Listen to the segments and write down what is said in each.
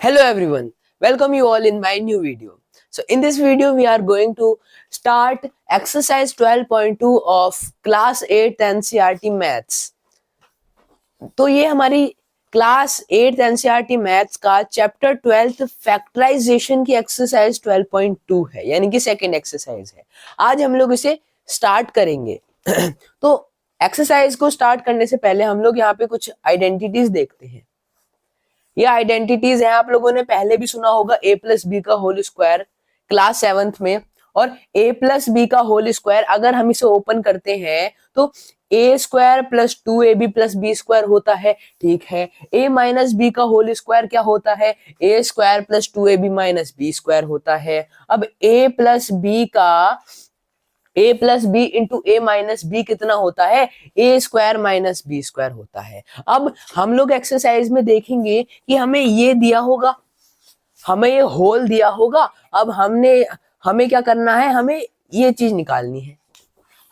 Hello everyone, welcome you all in my new video. So in this video we are going to start exercise 12.2 of class 8 NCERT maths. तो ये हमारी class 8 NCERT maths का chapter 12 factorisation की exercise 12.2 है, यानी कि second exercise है. आज हम लोग इसे स्टार्ट करेंगे. तो एक्सरसाइज को स्टार्ट करने से पहले हम लोग यहाँ पे कुछ आइडेंटिटीज देखते हैं. ये आइडेंटिटीज हैं, आप लोगों ने पहले भी सुना होगा a प्लस बी का होल स्क्वायर क्लास 7th में. और a प्लस बी का होल स्क्वायर अगर हम इसे ओपन करते हैं तो a square plus 2ab plus B square होता है. ठीक है, a माइनस बी का होल स्क्वायर क्या होता है? a square plus 2ab minus B square होता है. अब a plus B into A minus B कितना होता है? ए स्क्वायर माइनस बी स्क्वायर होता है. अब हम लोग एक्सरसाइज में देखेंगे कि हमें ये दिया होगा, हमें ये होल दिया होगा. अब हमें क्या करना है? हमें ये चीज निकालनी है.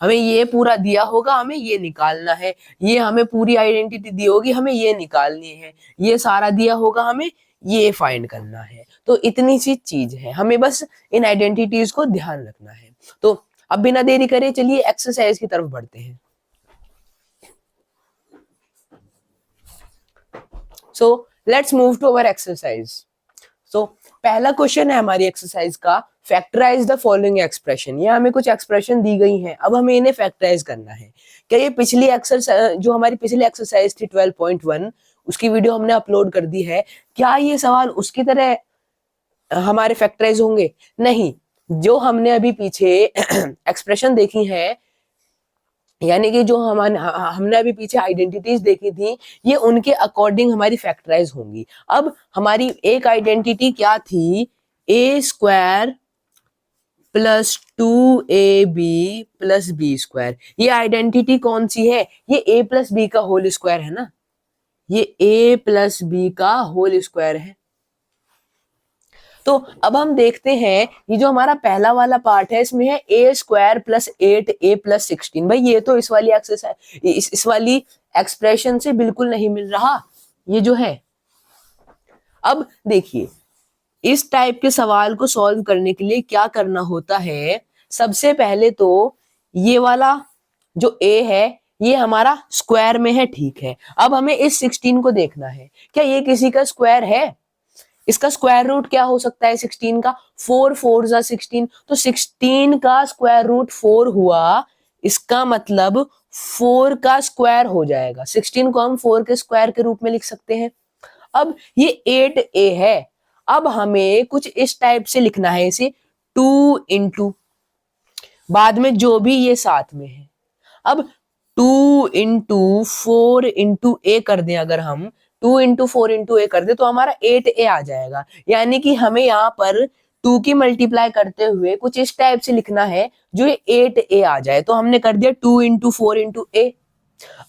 हमें ये पूरा दिया होगा, हमें ये निकालना है. ये हमें पूरी आइडेंटिटी दी होगी, हमें ये निकालनी है. ये सारा दिया होगा, हमें ये फाइंड करना है. तो इतनी सी चीज है, हमें बस इन आइडेंटिटीज को ध्यान रखना है. तो अब बिना देरी करे चलिए एक्सरसाइज की तरफ बढ़ते हैं. So let's move to our exercise. So पहला क्वेश्चन है हमारी एक्सरसाइज का, फैक्टराइज द फॉलोइंग एक्सप्रेशन. ये हमें कुछ एक्सप्रेशन दी गई हैं, अब हमें इन्हें फैक्टराइज करना है. क्या ये पिछली एक्सरसाइज जो हमारी पिछली एक्सरसाइज थी 12.1 उसकी वीडियो हमने अपलोड कर दी है, क्या ये सवाल उसकी तरह हमारे फैक्टराइज होंगे? नहीं. जो हमने अभी पीछे एक्सप्रेशन देखी है, यानी कि जो हमने अभी पीछे आइडेंटिटीज देखी थी, ये उनके अकॉर्डिंग हमारी फैक्टराइज होंगी. अब हमारी एक आइडेंटिटी क्या थी? A square plus 2ab plus B square. ये आइडेंटिटी कौन सी है? ये ए प्लस बी का होल स्क्वायर है ना. ये ए प्लस बी का होल स्क्वायर है. तो अब हम देखते हैं, ये जो हमारा पहला वाला पार्ट है इसमें है ए स्क्वायर प्लस 8a प्लस 16. भाई ये तो इस वाली एक्सरसाइज इस वाली एक्सप्रेशन से बिल्कुल नहीं मिल रहा, ये जो है. अब देखिए, इस टाइप के सवाल को सॉल्व करने के लिए क्या करना होता है? सबसे पहले तो ये वाला जो a है ये हमारा स्क्वायर में है. ठीक है, अब हमें इस 16 को देखना है, क्या ये किसी का स्क्वायर है? इसका स्क्वायर रूट क्या हो सकता है 16 का? 4 4 जा 16, तो 16 का स्क्वायर रूट 4 हुआ. इसका मतलब 4 का स्क्वायर हो जाएगा. 16 को हम 4 के स्क्वायर के रूप में लिख सकते हैं. अब ये 8a है. अब हमें कुछ इस टाइप से लिखना है इसे, 2 इंटू बाद में जो भी ये साथ में है. अब 2 इंटू 4 इंटू ए कर दें, अगर हम 2 इंटू 4 इंटू ए कर दे तो हमारा 8a आ जाएगा. यानी कि हमें यहाँ पर 2 की मल्टीप्लाई करते हुए कुछ इस टाइप से लिखना है जो ये 8a आ जाए. तो हमने कर दिया 2 इंटू 4 इंटू ए.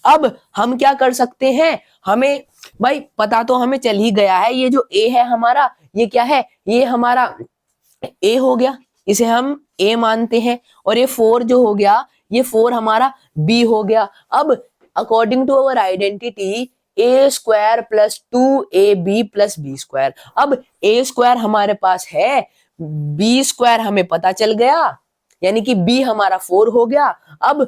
अब हम क्या कर सकते हैं? हमें भाई पता तो हमें चल ही गया है, ये जो a है हमारा, ये क्या है? ये हमारा a हो गया, इसे हम a मानते हैं. और ये 4 जो हो गया, ये 4 हमारा b हो गया. अब according to our identity A square plus 2ab plus B square. अब ए स्क्वायर हमारे पास है, बी स्क्वायर हमें पता चल गया, यानी कि b हमारा 4 हो गया. अब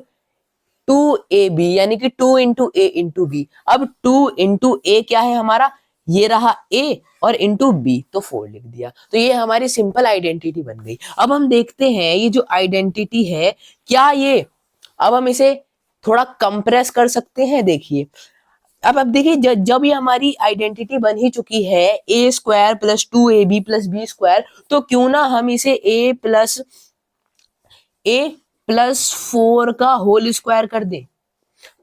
2ab यानी कि 2 इंटू ए इंटू बी. अब 2 इंटू ए क्या है हमारा? ये रहा a, और इंटू बी, तो 4 लिख दिया. तो ये हमारी सिंपल आइडेंटिटी बन गई. अब हम देखते हैं ये जो आइडेंटिटी है, क्या ये, अब हम इसे थोड़ा कंप्रेस कर सकते हैं. देखिए, अब देखिए, जब ये हमारी आइडेंटिटी बन ही चुकी है ए square plus 2ab plus B square, तो क्यों ना हम इसे ए प्लस 4 का होल स्क्वायर कर दे.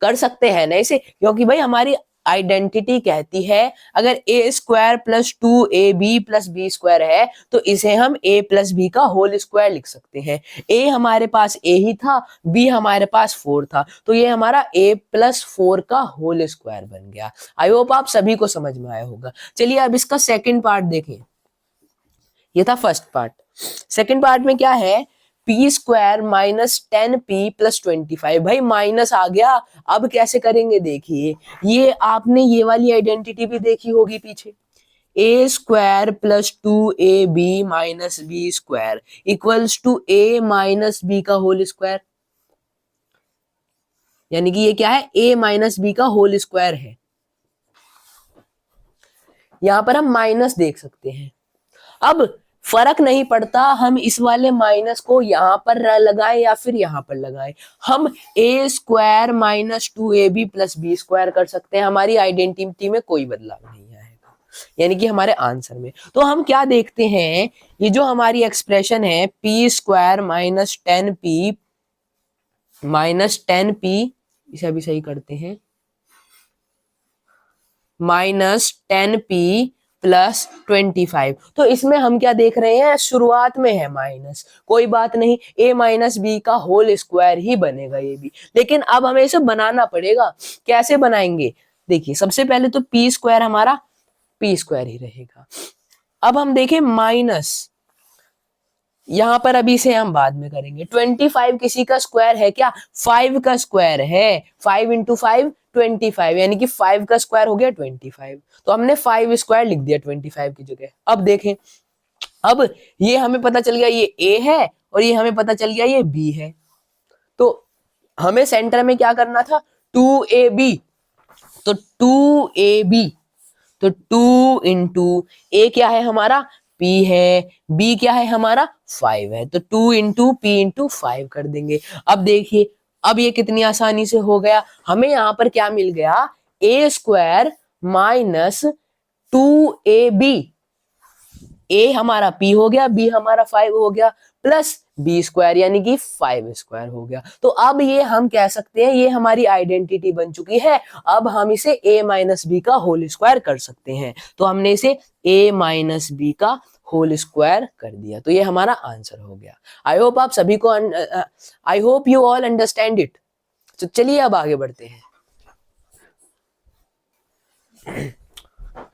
कर सकते हैं ना इसे, क्योंकि भाई हमारी आइडेंटिटी कहती है अगर a square plus 2ab plus B square है तो इसे हम a प्लस बी का होल स्क्वायर लिख सकते हैं. a हमारे पास a ही था, b हमारे पास 4 था, तो ये हमारा a प्लस 4 का होल स्क्वायर बन गया. आई होप आप सभी को समझ में आया होगा. चलिए अब इसका सेकेंड पार्ट देखें. ये था फर्स्ट पार्ट. सेकेंड पार्ट में क्या है? P square minus 10p plus 25. भाई माइनस आ गया, अब कैसे करेंगे? देखिए, ये आपने ये वाली आइडेंटिटी भी देखी होगी पीछे. A square plus 2ab minus B square equals to a minus B का होल स्क्वायर, यानी कि ये क्या है, a माइनस बी का होल स्क्वायर है। यहां पर हम माइनस देख सकते हैं। अब फर्क नहीं पड़ता हम इस वाले माइनस को यहां पर लगाएं या फिर यहां पर लगाएं, हम a square minus 2ab plus B square कर सकते हैं। हमारी आइडेंटिटी में कोई बदलाव नहीं आएगा, यानी कि हमारे आंसर में। तो हम क्या देखते हैं, ये जो हमारी एक्सप्रेशन है पी स्क्वायर माइनस 10p, इसे अभी सही करते हैं, -10p प्लस 25। तो इसमें हम क्या देख रहे हैं, शुरुआत में है माइनस, कोई बात नहीं, a माइनस बी का होल स्क्वायर ही बनेगा ये भी। लेकिन अब हमें इसे बनाना पड़ेगा, कैसे बनाएंगे, देखिए सबसे पहले तो p स्क्वायर हमारा p स्क्वायर ही रहेगा। अब हम देखें माइनस, यहां पर अभी से हम बाद में करेंगे। 25 किसी का स्क्वायर है क्या, 5 का स्क्वायर है, 5 इंटू 5 25, यानी कि 5 का स्क्वायर हो गया 25। तो हमने 5 स्क्वायर लिख दिया 25 की जगह। अब देखें, अब ये हमें पता चल गया ये a है और ये हमें पता चल गया ये b है। तो हमें सेंटर में क्या करना था, 2ab, तो 2ab, तो 2 इंटू a क्या है हमारा, p है, b क्या है हमारा 5 है, तो 2 इंटू p इंटू 5 कर देंगे। अब देखिए, अब ये कितनी आसानी से हो गया, हमें यहां पर क्या मिल गया, a square minus 2ab, a हमारा p हो गया, b हमारा 5 हो गया, प्लस बी स्क्वायर यानी कि 5 स्क्वायर हो गया। तो अब ये हम कह सकते हैं ये हमारी आइडेंटिटी बन चुकी है। अब हम इसे a माइनस बी का होल स्क्वायर कर सकते हैं। तो हमने इसे a माइनस बी का होल स्क्वायर कर दिया, तो ये हमारा आंसर हो गया। आई होप आप सभी को, I hope you all understand it. तो चलिए अब आगे बढ़ते हैं।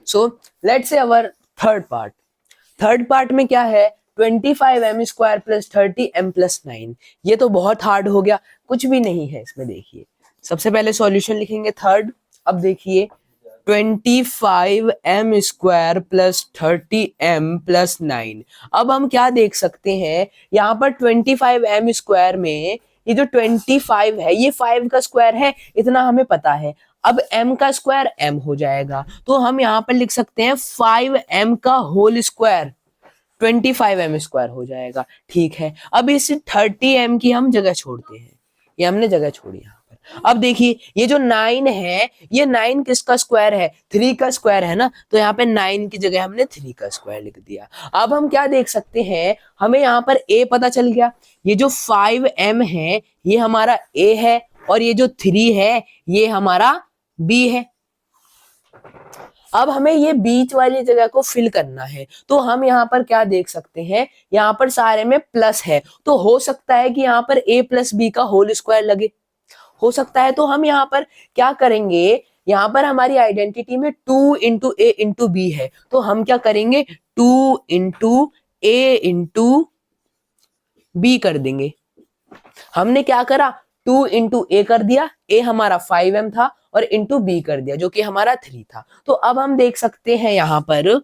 So let's say our third part में क्या है, 25m square plus 30m plus 9। ये तो बहुत हार्ड हो गया, कुछ भी नहीं है इसमें। देखिए सबसे पहले सॉल्यूशन लिखेंगे थर्ड। अब देखिए 25m square plus 30m plus 9। अब हम क्या देख सकते हैं, यहाँ पर 25m स्क्वायर में ये जो 25 है ये 5 का स्क्वायर है, इतना हमें पता है। अब m का स्क्वायर m हो जाएगा, तो हम यहाँ पर लिख सकते हैं 5m का होल स्क्वायर 25m स्क्वायर हो जाएगा। ठीक है, अब इस 30m की हम जगह छोड़ते हैं, ये हमने जगह छोड़ी यहाँ पर। अब देखिए ये जो 9 है, ये 9 किसका स्क्वायर है, 3 का स्क्वायर है ना, तो यहाँ पे 9 की जगह हमने 3 का स्क्वायर लिख दिया। अब हम क्या देख सकते हैं, हमें यहाँ पर a पता चल गया, ये जो 5m है ये हमारा a है, और ये जो 3 है ये हमारा b है। अब हमें ये बीच वाली जगह को फिल करना है, तो हम यहाँ पर क्या देख सकते हैं, यहाँ पर सारे में प्लस है, तो हो सकता है कि यहाँ पर a प्लस बी का होल स्क्वायर लगे, हो सकता है। तो हम यहाँ पर क्या करेंगे, यहाँ पर हमारी आइडेंटिटी में 2 इंटू ए इंटू बी है, तो हम क्या करेंगे 2 इंटू ए इंटू बी कर देंगे। हमने क्या करा, 2 इंटू ए कर दिया, ए हमारा 5m था, और इंटू बी कर दिया जो कि हमारा 3 था। तो अब हम देख सकते हैं यहाँ पर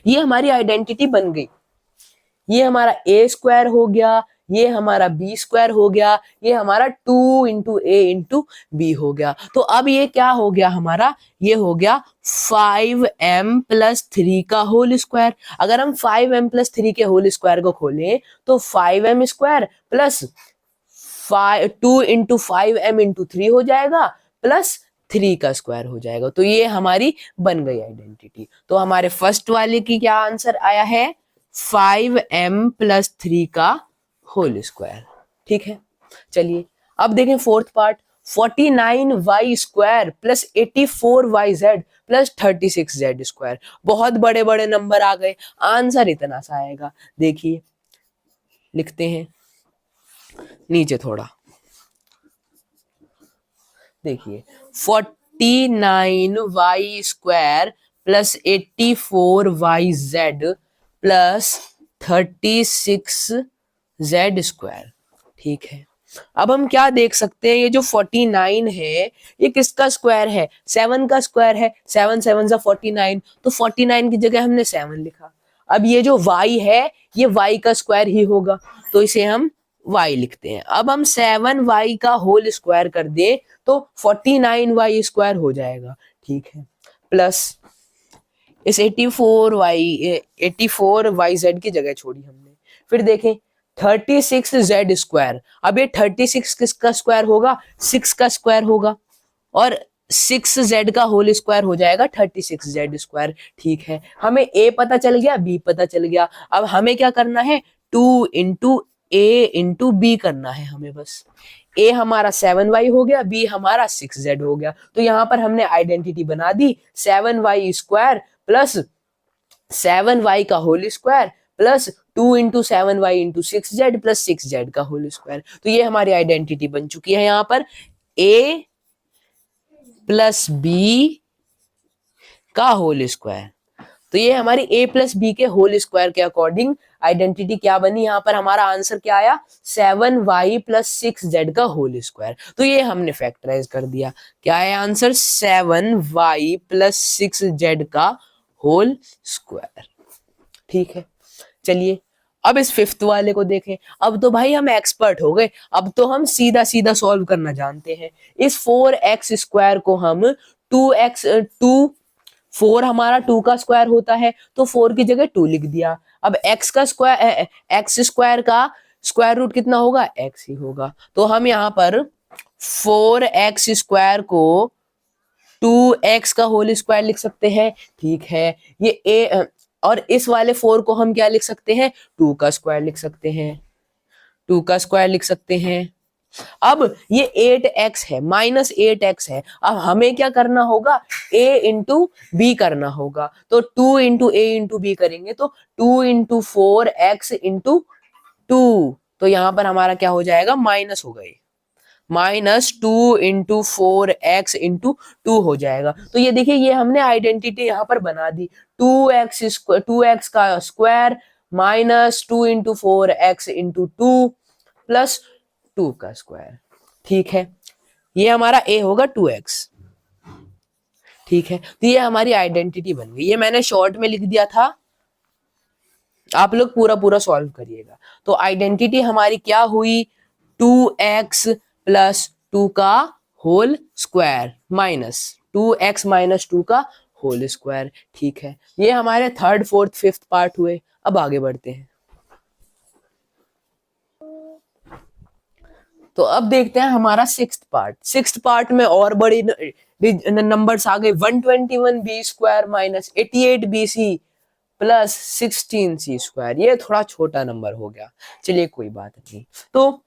ये हमारी आइडेंटिटी बन गई, ये हमारा ए स्क्वायर हो गया, ये हमारा बी स्क्वायर हो गया, ये हमारा 2 इंटू ए इंटू बी हो गया। तो अब ये क्या हो गया हमारा, ये हो गया 5m प्लस 3 का होल स्क्वायर। अगर हम 5m प्लस 3 के होल स्क्वायर को खोलें तो 5m square plus 2 into 5m into 3 हो जाएगा, प्लस 3 का स्क्वायर हो जाएगा। तो ये हमारी बन गई आइडेंटिटी। तो हमारे फर्स्ट वाले की क्या आंसर आया है, 5m प्लस 3 का होल स्क्वायर। ठीक है, चलिए अब देखें fourth part, 49y square plus 84yz plus 36z square. बहुत बड़े बड़े नंबर आ गए, आंसर इतना सा आएगा। देखिए लिखते हैं नीचे थोड़ा, देखिए 49y square plus 84yz plus 36z square. ठीक है, अब हम क्या देख सकते हैं, ये जो 49 है ये किसका स्क्वायर है, 7 का स्क्वायर है, 7 7 जा 49, तो 49 की जगह हमने 7 लिखा। अब ये जो y है ये y का स्क्वायर ही होगा, तो इसे हम y लिखते हैं। अब हम 7y का होल स्क्वायर कर दें तो 49y स्क्वायर हो जाएगा, ठीक है, प्लस इस 84yz की जगह छोड़ी हमने। फिर देखें 36z स्क्वायर, अब ये 36 किसका स्क्वायर होगा, 6 का स्क्वायर होगा, और 6z का होल स्क्वायर हो जाएगा 36z स्क्वायर, ठीक है। हमें a पता चल गया, b पता चल गया। अब हमें क्या करना है, 2 इंटू a इंटू b करना है हमें बस। a हमारा 7y हो गया, b हमारा 6z हो गया, तो यहां पर हमने आइडेंटिटी बना दी 7y स्क्वायर प्लस 7y का whole square plus 2 into 7y into 6z plus 6z का होल स्क्वायर। तो ये हमारी आइडेंटिटी बन चुकी है यहाँ पर a प्लस बी का होल स्क्वायर। तो ये हमारी a प्लस बी के होल स्क्वायर के अकॉर्डिंग आइडेंटिटी क्या बनी, यहाँ पर हमारा आंसर क्या आया, 7y प्लस 6z का होल स्क्वायर। तो ये हमने फैक्टराइज कर दिया, क्या है आंसर, 7y प्लस 6z का होल स्क्वायर, ठीक है। चलिए अब इस फिफ्थ वाले को देखें। अब तो भाई हम एक्सपर्ट हो गए, अब तो हम सीधा सीधा सॉल्व करना जानते हैं। इस 4x स्क्वायर को हम 4 हमारा 2 का स्क्वायर होता है, तो 4 की जगह 2 लिख दिया। अब x का स्क्वायर, x स्क्वायर का स्क्वायर रूट कितना होगा, x ही होगा, तो हम यहाँ पर 4x स्क्वायर को 2x का होल स्क्वायर लिख सकते हैं, ठीक है। ये a और इस वाले 4 को हम क्या लिख सकते हैं, 2 का स्क्वायर लिख सकते हैं, 2 का स्क्वायर लिख सकते हैं। अब ये 8x है, माइनस 8x है, अब हमें क्या करना होगा, a इंटू बी करना होगा, तो 2 इंटू ए इंटू बी करेंगे तो 2 इंटू 4x इंटू 2, तो यहां पर हमारा क्या हो जाएगा, माइनस हो गए, माइनस 2 इंटू 4x इंटू 2 हो जाएगा। तो ये देखिए ये हमने आइडेंटिटी यहाँ पर बना दी, 2x का square minus 2 into 4x into 2 plus 2 का स्क्वायर, ठीक है। ये हमारा a होगा 2x, ठीक है। तो ये हमारी आइडेंटिटी बन गई, ये मैंने शॉर्ट में लिख दिया था, आप लोग पूरा पूरा सॉल्व करिएगा। तो आइडेंटिटी हमारी क्या हुई, 2x प्लस 2 का whole square minus 2x minus 2 का होल स्क्वायर, ठीक है। ये हमारे थर्ड फोर्थ फिफ्थ पार्ट हुए। अब आगे बढ़ते हैं, तो अब देखते हैं हमारा सिक्स्थ पार्ट। सिक्स्थ पार्ट में और बड़ी नंबर्स आ गए, 121b square minus 88bc plus 16c square. ये थोड़ा छोटा नंबर हो गया, चलिए कोई बात नहीं। तो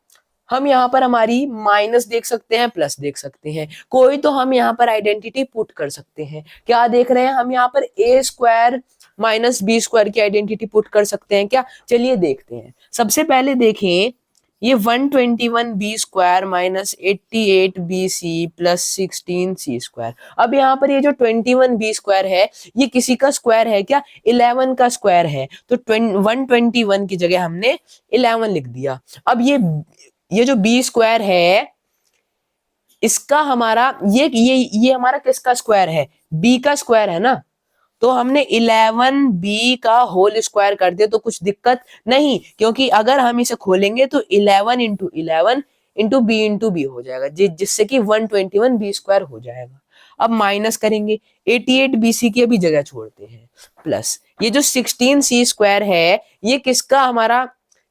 हम यहाँ पर हमारी माइनस देख सकते हैं, प्लस देख सकते हैं, कोई तो हम यहाँ पर आइडेंटिटी पुट कर सकते हैं। क्या देख रहे हैं हम यहाँ पर, a square minus B square की आइडेंटिटी पुट कर सकते हैं क्या, चलिए देखते हैं। सबसे पहले देखें, ये 121b square minus 88bc plus 16c square. अब यहाँ पर ये जो 21b स्क्वायर है ये किसी का स्क्वायर है क्या, 11 का स्क्वायर है, तो 121 की जगह हमने 11 लिख दिया। अब ये जो b स्क्वायर है इसका हमारा ये हमारा किसका स्क्वायर है, b का स्क्वायर है ना, तो हमने 11b का होल स्क्वायर कर दिया तो कुछ दिक्कत नहीं, क्योंकि अगर हम इसे खोलेंगे तो 11 इंटू 11 इंटू बी हो जाएगा, जिससे कि 121b स्क्वायर हो जाएगा। अब माइनस करेंगे, 88bc की अभी जगह छोड़ते हैं, प्लस ये जो 16c स्क्वायर है ये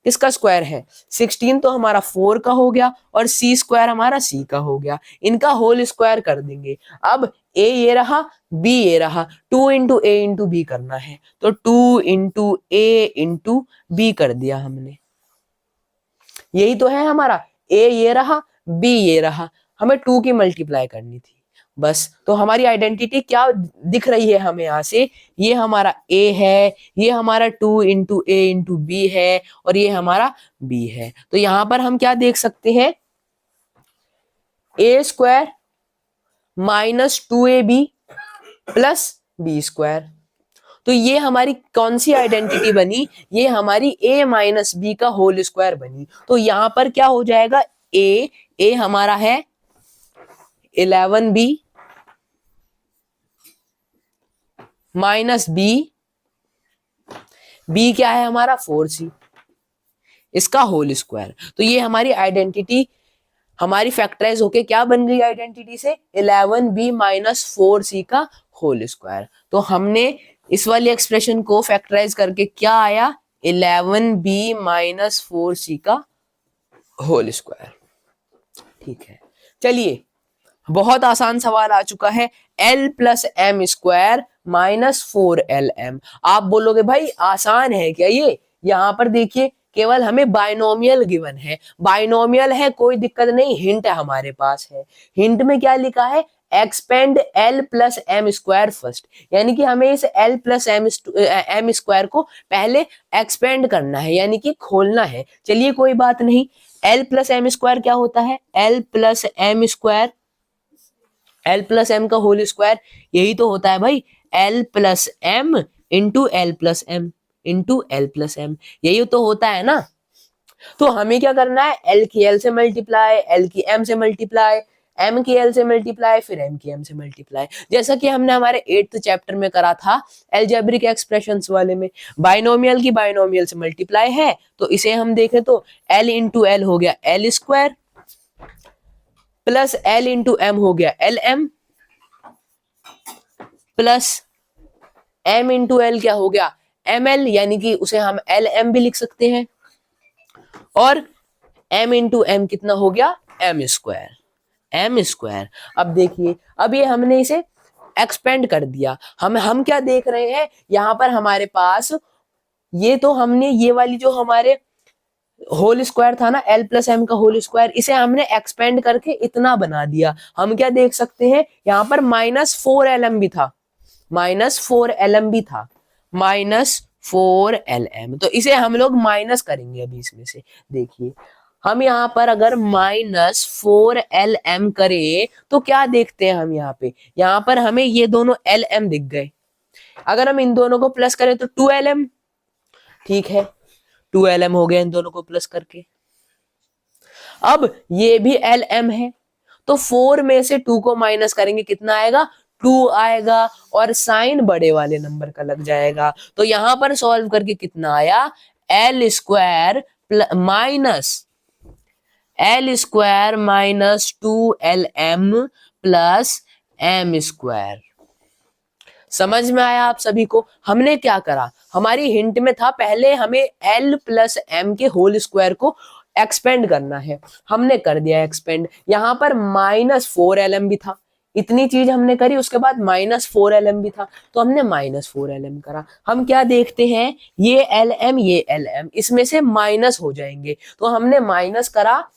किसका स्क्वायर है, 16 तो हमारा 4 का हो गया और c स्क्वायर हमारा c का हो गया, इनका होल स्क्वायर कर देंगे। अब a ये रहा, b ये रहा, 2 इंटू ए इंटू बी करना है, तो 2 इंटू ए इंटू बी कर दिया हमने। यही तो है हमारा, a ये रहा, b ये रहा, हमें 2 की मल्टीप्लाई करनी थी बस। तो हमारी आइडेंटिटी क्या दिख रही है हमें यहाँ से, ये हमारा a है, ये हमारा 2 इंटू ए इंटू बी है और ये हमारा b है। तो यहाँ पर हम क्या देख सकते हैं, a square minus 2ab plus B square. तो ये हमारी कौन सी आइडेंटिटी बनी, ये हमारी a माइनस बी का होल स्क्वायर बनी। तो यहाँ पर क्या हो जाएगा, ए हमारा है 11b माइनस बी क्या है हमारा 4c इसका होल स्क्वायर। तो ये हमारी आइडेंटिटी हमारी फैक्टराइज होके क्या बन गई आइडेंटिटी से 11b माइनस 4c का होल स्क्वायर। तो हमने इस वाली एक्सप्रेशन को फैक्टराइज करके क्या आया 11b माइनस 4c का होल स्क्वायर। ठीक है, चलिए बहुत आसान सवाल आ चुका है, l plus M square minus 4lm। आप बोलोगे भाई आसान है क्या ये? यहां पर देखिए केवल हमें बाइनोमियल गिवन है, बाइनोमियल है कोई दिक्कत नहीं, हिंट हमारे पास है। हिंट में क्या लिखा है? Expand l plus M square first, यानी कि हमें इस l प्लस एम स्क्वायर को पहले एक्सपेंड करना है, यानी कि खोलना है। चलिए कोई बात नहीं, l प्लस एम स्क्वायर क्या होता है? l plus M square, l plus M का होल स्क्वायर यही तो होता है भाई, l plus M into L plus M into L plus M, यही तो होता है ना। तो हमें क्या करना है? l की l से मल्टीप्लाई, l की m से मल्टीप्लाई, m की l से मल्टीप्लाई, फिर m की m से मल्टीप्लाई, जैसा कि हमने हमारे 8th चैप्टर में करा था अलजेब्रिक एक्सप्रेशंस वाले में। बाइनोमियल की बाइनोमियल से मल्टीप्लाई है, तो इसे हम देखें तो l इंटू एल हो गया L square plus l into M हो गया L M plus m into L क्या हो गया एम एल, यानी कि उसे हम एल एम भी लिख सकते हैं, और m इंटू एम कितना हो गया एम स्क्वायर। अब देखिए, अब ये हमने इसे एक्सपेंड कर दिया। हम क्या देख रहे हैं यहां पर हमारे पास, ये तो हमने ये वाली जो हमारे होल स्क्वायर था ना l प्लस एम का होल स्क्वायर, इसे हमने एक्सपेंड करके इतना बना दिया। हम क्या देख सकते हैं यहां पर -4lm भी था, -4lm भी था, -4lm। तो इसे हम लोग माइनस करेंगे अभी इसमें से। देखिए हम यहाँ पर अगर -4lm करें तो क्या देखते हैं हम यहाँ पर हमें ये दोनों lm दिख गए। अगर हम इन दोनों को प्लस करें तो 2lm, ठीक है 2lm हो गया इन दोनों को प्लस करके। अब ये भी lm है, तो 4 में से 2 को माइनस करेंगे कितना आएगा 2 आएगा, और साइन बड़े वाले नंबर का लग जाएगा। तो यहां पर सॉल्व करके कितना आया l square minus 2lm plus m square. समझ में आया आप सभी को? हमने क्या करा, हमारी हिंट में था पहले हमें l प्लस एम के होल स्क्वायर को एक्सपेंड करना है, हमने कर दिया एक्सपेंड। यहां पर -4lm भी था, इतनी चीज हमने करी, उसके बाद -4lm भी था, तो हमने -4lm करा। हम क्या देखते हैं ये lm इसमें से माइनस हो जाएंगे, तो हमने माइनस करा,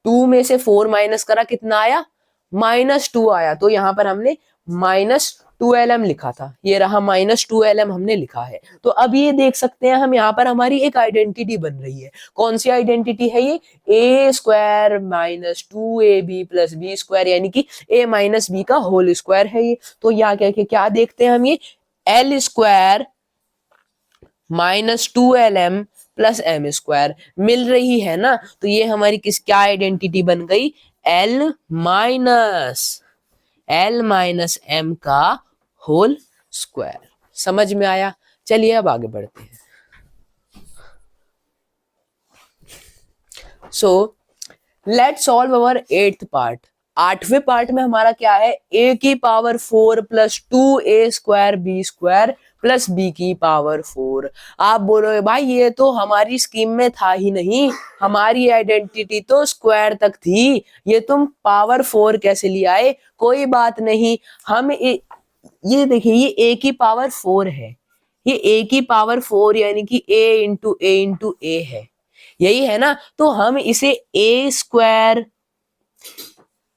2 में से 4 माइनस करा, कितना आया -2 आया। तो यहाँ पर हमने -2lm लिखा था, ये रहा -2lm हमने लिखा है। तो अब ये देख सकते हैं हम यहाँ पर हमारी एक आइडेंटिटी बन रही है। कौन सी आइडेंटिटी है ये? a square minus 2ab plus B square, यानी कि a माइनस बी का होल स्क्वायर है ये। तो यहाँ क्या देखते हैं हम, ये l square minus 2lm plus M square मिल रही है ना। तो ये हमारी क्या आइडेंटिटी बन गई? l माइनस एम का होल स्क्वायर। समझ में आया? चलिए अब आगे बढ़ते हैं। So let's solve our 8th part. 8वें पार्ट में हमारा क्या है, a की power 4 plus 2a square b square plus b की पावर 4। आप बोलोगे भाई ये तो हमारी स्कीम में था ही नहीं, हमारी आइडेंटिटी तो स्क्वायर तक थी, ये तुम पावर 4 कैसे ले आए? कोई बात नहीं, हम ये देखिए ये a की पावर 4 है, ये a की पावर 4 यानी कि a इंटू a है, यही है ना। तो हम इसे a स्क्वायर,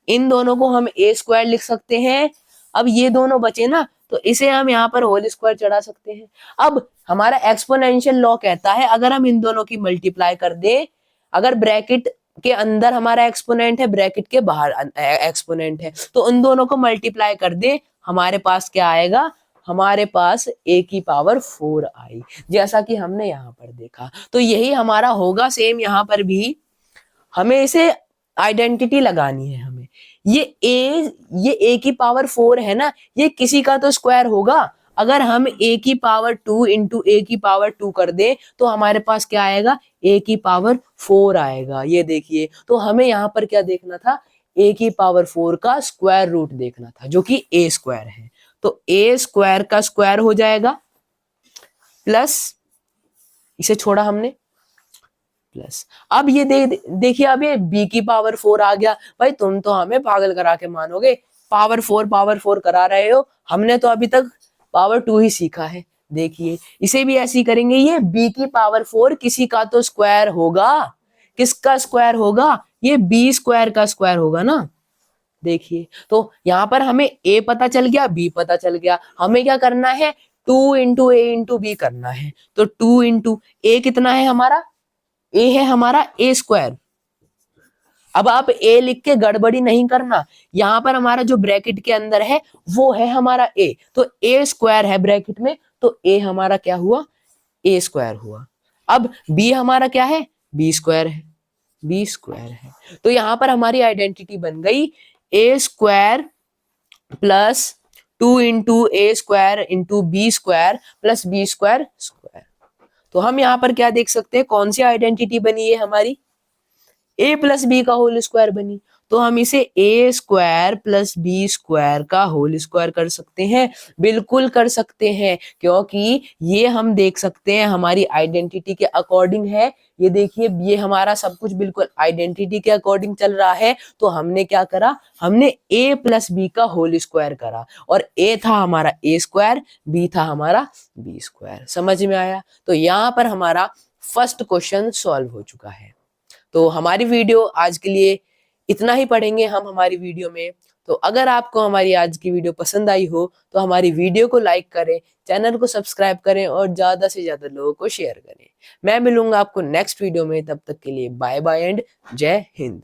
इन दोनों को हम a स्क्वायर लिख सकते हैं। अब ये दोनों बचे ना, तो इसे हम यहाँ पर होल स्क्वायर चढ़ा सकते हैं। अब हमारा एक्सपोनेंशियल लॉ कहता है अगर हम इन दोनों की मल्टीप्लाई कर दें, अगर ब्रैकेट के अंदर हमारा एक्सपोनेंट है, ब्रैकेट के बाहर एक्सपोनेंट है, तो उन दोनों को मल्टीप्लाई कर दे, हमारे पास क्या आएगा? हमारे पास a की पावर 4 आई, जैसा कि हमने यहाँ पर देखा। तो यही हमारा होगा सेम यहाँ पर भी, हमें इसे आइडेंटिटी लगानी है हमें। ये ए की पावर 4 है ना, ये किसी का तो स्क्वायर होगा। अगर हम ए की पावर 2 इंटू ए की पावर 2 कर दें तो हमारे पास क्या आएगा, ए की पावर 4 आएगा। ये देखिए, तो हमें यहाँ पर क्या देखना था, ए की पावर 4 का स्क्वायर रूट देखना था, जो कि ए स्क्वायर है। तो ए स्क्वायर का स्क्वायर हो जाएगा प्लस, इसे छोड़ा हमने, प्लस। अब ये देखिए, अब ये b की पावर 4 आ गया। भाई तुम तो हमें पागल करा के मानोगे, पावर 4 करा रहे हो, हमने तो अभी तक पावर 2 ही सीखा है। देखिए इसे भी ऐसे ही करेंगे, ये b की पावर 4 किसी का तो स्क्वायर होगा। किसका स्क्वायर होगा, ये b स्क्वायर का स्क्वायर होगा ना। देखिए, तो यहाँ पर हमें a पता चल गया, b पता चल गया। हमें क्या करना है, 2 इंटू ए इंटू बी करना है। तो 2 इंटू ए कितना है हमारा, ए है हमारा ए स्क्वायर। अब आप ए लिख के गड़बड़ी नहीं करना, यहां पर हमारा जो ब्रैकेट के अंदर है वो है हमारा ए, तो ए स्क्वायर है ब्रैकेट में, तो ए हमारा क्या हुआ, ए स्क्वायर हुआ। अब बी हमारा क्या है, बी स्क्वायर है, बी स्क्वायर है। तो यहां पर हमारी आइडेंटिटी बन गई, A square plus 2 into A square into B square plus B square square. तो हम यहाँ पर क्या देख सकते हैं, कौन सी आइडेंटिटी बनी है हमारी, a प्लस बी का होल स्क्वायर बनी। तो हम इसे ए स्क्वायर प्लस बी स्क्वायर का होल स्क्वायर कर सकते हैं, बिल्कुल कर सकते हैं, क्योंकि ये हम देख सकते हैं हमारी आइडेंटिटी के अकॉर्डिंग है। ये देखिए, ये हमारा सब कुछ बिल्कुल आइडेंटिटी के अकॉर्डिंग चल रहा है। तो हमने क्या करा, हमने a प्लस बी का होल स्क्वायर करा, और a था हमारा a स्क्वायर, b था हमारा b स्क्वायर। समझ में आया। तो यहाँ पर हमारा फर्स्ट क्वेश्चन सॉल्व हो चुका है। तो हमारी वीडियो आज के लिए इतना ही पढ़ेंगे हम हमारी वीडियो में। तो अगर आपको हमारी आज की वीडियो पसंद आई हो तो हमारी वीडियो को लाइक करें, चैनल को सब्सक्राइब करें और ज्यादा से ज्यादा लोगों को शेयर करें। मैं मिलूंगा आपको नेक्स्ट वीडियो में, तब तक के लिए बाय बाय एंड जय हिंद।